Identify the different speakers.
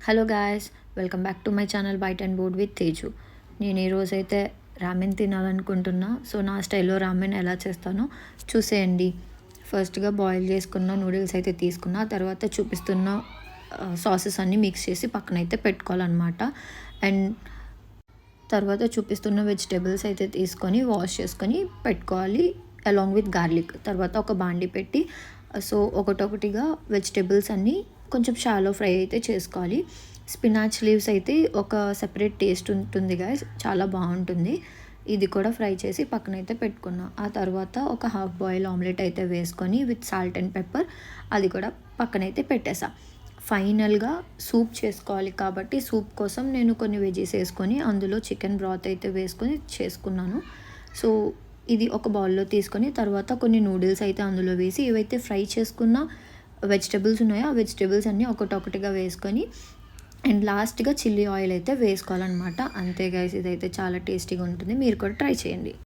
Speaker 1: Hello guys, welcome back to my channel bite and board with Teju. నేను ఈరోజైతే రామెన్ తినాలనుకుంటున్నా. So నా స్టైల్లో రామెన్ ఎలా చేస్తానో చూసేయండి. ఫస్ట్గా బాయిల్ చేసుకున్న నూడిల్స్ అయితే తీసుకున్న తర్వాత చూపిస్తున్న సాసెస్ అన్నీ మిక్స్ చేసి పక్కనైతే పెట్టుకోవాలన్నమాట. అండ్ తర్వాత చూపిస్తున్న వెజిటేబుల్స్ అయితే తీసుకొని వాష్ చేసుకొని పెట్టుకోవాలి అలాంగ్ విత్ గార్లిక్. తర్వాత ఒక బాండి పెట్టి సో ఒకటొకటిగా వెజిటేబుల్స్ అన్నీ కొంచెం షాలో ఫ్రై అయితే చేసుకోవాలి. స్పినాచ్ లీవ్స్ అయితే ఒక సెపరేట్ టేస్ట్ ఉంటుంది గాయస్, చాలా బాగుంటుంది. ఇది కూడా ఫ్రై చేసి పక్కనైతే పెట్టుకున్నా. ఆ తర్వాత ఒక హాఫ్ బాయిల్ ఆమ్లెట్ అయితే వేసుకొని విత్ సాల్ట్ అండ్ పెప్పర్ అది కూడా పక్కనైతే పెట్టేసా. ఫైనల్గా సూప్ చేసుకోవాలి కాబట్టి సూప్ కోసం నేను కొన్ని వెజీస్ వేసుకొని అందులో చికెన్ బ్రాత్ అయితే వేసుకొని చేసుకున్నాను. సో ఇది ఒక బౌల్లో తీసుకొని తర్వాత కొన్ని నూడిల్స్ అయితే అందులో వేసి ఏవైతే ఫ్రై చేసుకున్న వెజిటేబుల్స్ ఉన్నాయో ఆ వెజిటేబుల్స్ అన్నీ ఒకటొకటిగా వేసుకొని అండ్ లాస్ట్గా చిల్లీ ఆయిల్ అయితే వేసుకోవాలన్నమాట. అంతే గైస్, ఇదైతే చాలా టేస్టీగా ఉంటుంది. మీరు కూడా ట్రై చేయండి.